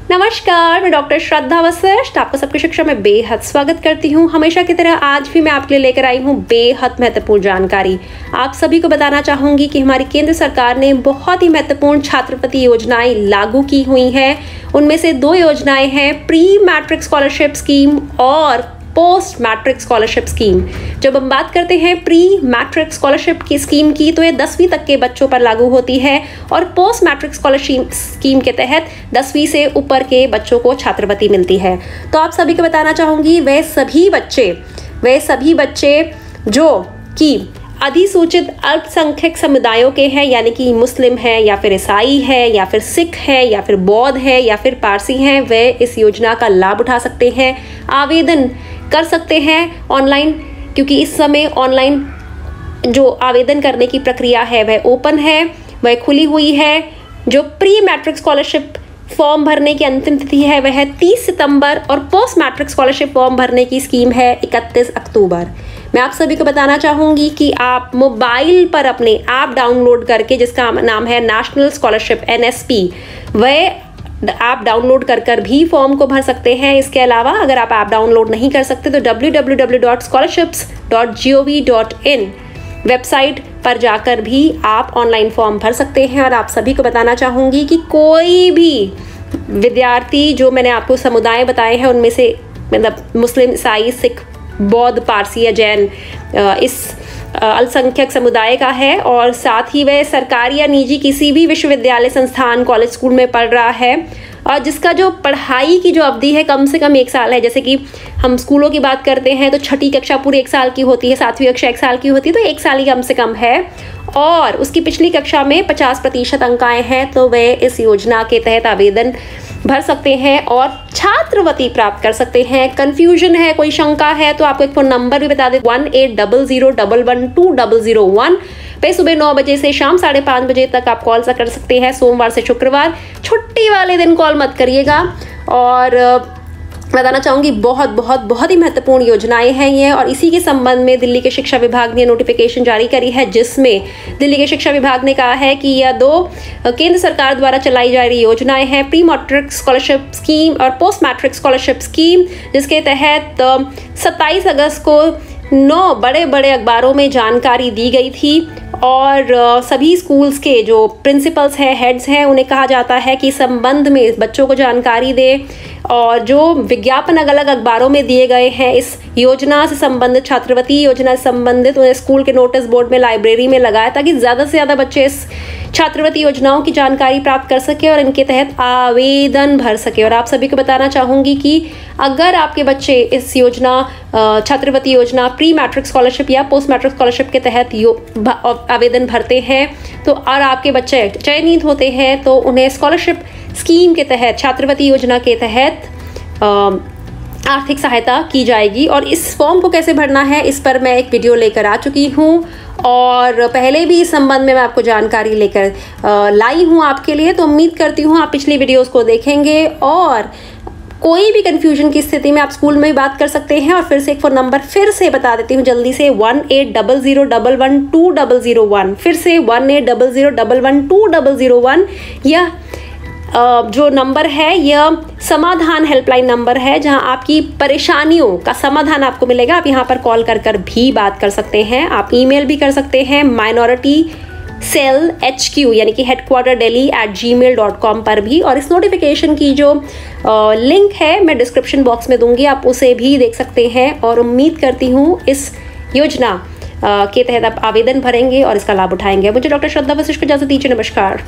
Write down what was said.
नमस्कार, मैं डॉक्टर श्रद्धा वशिष्ठ आपको सबकी शिक्षा में बेहद स्वागत करती हूँ। हमेशा की तरह आज भी मैं आपके लिए लेकर आई हूँ बेहद महत्वपूर्ण जानकारी। आप सभी को बताना चाहूंगी कि हमारी केंद्र सरकार ने बहुत ही महत्वपूर्ण छात्रवृत्ति योजनाएं लागू की हुई हैं। उनमें से 2 योजनाएं हैं, प्री मैट्रिक स्कॉलरशिप स्कीम और पोस्ट मैट्रिक स्कॉलरशिप स्कीम। जब हम बात करते हैं प्री मैट्रिक स्कॉलरशिप की स्कीम की, तो ये 10वीं तक के बच्चों पर लागू होती है और पोस्ट मैट्रिक स्कॉलरशिप स्कीम के तहत 10वीं से ऊपर के बच्चों को छात्रवृत्ति मिलती है। तो आप सभी को बताना चाहूंगी, वे सभी बच्चे जो कि अधिसूचित अल्पसंख्यक समुदायों के हैं, यानी कि मुस्लिम है या फिर ईसाई है या फिर सिख है या फिर बौद्ध है या फिर पारसी हैं, वे इस योजना का लाभ उठा सकते हैं, आवेदन कर सकते हैं ऑनलाइन, क्योंकि इस समय ऑनलाइन जो आवेदन करने की प्रक्रिया है वह ओपन है, वह खुली हुई है। जो प्री मैट्रिक स्कॉलरशिप फॉर्म भरने की अंतिम तिथि है वह है 30 सितंबर और पोस्ट मैट्रिक स्कॉलरशिप फॉर्म भरने की स्कीम है 31 अक्टूबर। मैं आप सभी को बताना चाहूंगी कि आप मोबाइल पर अपने ऐप डाउनलोड करके, जिसका नाम है नेशनल स्कॉलरशिप NSP, वह ऐप डाउनलोड कर भी फॉर्म को भर सकते हैं। इसके अलावा अगर आप ऐप डाउनलोड नहीं कर सकते तो www.scholarships.gov.in वेबसाइट पर जाकर भी आप ऑनलाइन फॉर्म भर सकते हैं। और आप सभी को बताना चाहूंगी कि कोई भी विद्यार्थी, जो मैंने आपको समुदाय बताए हैं उनमें से मतलब मुस्लिम, ईसाई, सिख, बौद्ध, पारसी या जैन इस अल्पसंख्यक समुदाय का है और साथ ही वह सरकारी या निजी किसी भी विश्वविद्यालय, संस्थान, कॉलेज, स्कूल में पढ़ रहा है और जिसका जो पढ़ाई की जो अवधि है कम से कम 1 साल है। जैसे कि हम स्कूलों की बात करते हैं तो छठी कक्षा पूरी 1 साल की होती है, 7वीं कक्षा 1 साल की होती है, तो 1 साल ही कम से कम है और उसकी पिछली कक्षा में 50% अंक आए हैं, तो वे इस योजना के तहत आवेदन भर सकते हैं और छात्रवृत्ति प्राप्त कर सकते हैं। कंफ्यूजन है, कोई शंका है तो आपको एक फोन नंबर भी बता दें, 1800112001 पे सुबह 9 बजे से शाम 5:30 बजे तक आप कॉल कर सकते हैं, सोमवार से शुक्रवार। छुट्टी वाले दिन कॉल मत करिएगा। और बताना चाहूंगी बहुत ही महत्वपूर्ण योजनाएं हैं ये। और इसी के संबंध में दिल्ली के शिक्षा विभाग ने नोटिफिकेशन जारी करी है, जिसमें दिल्ली के शिक्षा विभाग ने कहा है कि यह 2 केंद्र सरकार द्वारा चलाई जा रही योजनाएं हैं, प्री मैट्रिक स्कॉलरशिप स्कीम और पोस्ट मैट्रिक स्कॉलरशिप स्कीम, जिसके तहत 27 अगस्त को 9 बड़े अखबारों में जानकारी दी गई थी और सभी स्कूल्स के जो प्रिंसिपल्स हैं, हेड्स हैं, उन्हें कहा जाता है कि संबंध में बच्चों को जानकारी दें और जो विज्ञापन अलग-अलग अखबारों में दिए गए हैं इस योजना से संबंधित, छात्रवृत्ति योजना से संबंधित, उन्हें स्कूल के नोटिस बोर्ड में, लाइब्रेरी में लगाया ताकि ज़्यादा से ज़्यादा बच्चे इस छात्रवृत्ति योजनाओं की जानकारी प्राप्त कर सके और इनके तहत आवेदन भर सके। और आप सभी को बताना चाहूँगी कि अगर आपके बच्चे इस योजना, छात्रवृत्ति योजना, प्री मैट्रिक स्कॉलरशिप या पोस्ट मैट्रिक स्कॉलरशिप के तहत आवेदन भरते हैं तो और आपके बच्चे चयनित होते हैं तो उन्हें स्कॉलरशिप स्कीम के तहत, छात्रवृत्ति योजना के तहत आर्थिक सहायता की जाएगी। और इस फॉर्म को कैसे भरना है, इस पर मैं एक वीडियो लेकर आ चुकी हूँ और पहले भी इस संबंध में मैं आपको जानकारी लेकर लाई हूँ आपके लिए। तो उम्मीद करती हूँ आप पिछली वीडियोस को देखेंगे और कोई भी कंफ्यूजन की स्थिति में आप स्कूल में भी बात कर सकते हैं। और फिर से एक फोन नंबर फिर से बता देती हूँ जल्दी से, 1800112001, फिर से 1800112001। यह जो नंबर है यह समाधान हेल्पलाइन नंबर है, जहां आपकी परेशानियों का समाधान आपको मिलेगा। आप यहां पर कॉल कर भी बात कर सकते हैं। आप ईमेल भी कर सकते हैं minority-cell HQ यानी कि headquarter.delhi@gmail.com पर भी। और इस नोटिफिकेशन की जो लिंक है मैं डिस्क्रिप्शन बॉक्स में दूंगी, आप उसे भी देख सकते हैं। और उम्मीद करती हूँ इस योजना के तहत आप आवेदन भरेंगे और इसका लाभ उठाएंगे। मुझे डॉक्टर श्रद्धा वशिष्ठ को इजाजत दीजिए। नमस्कार।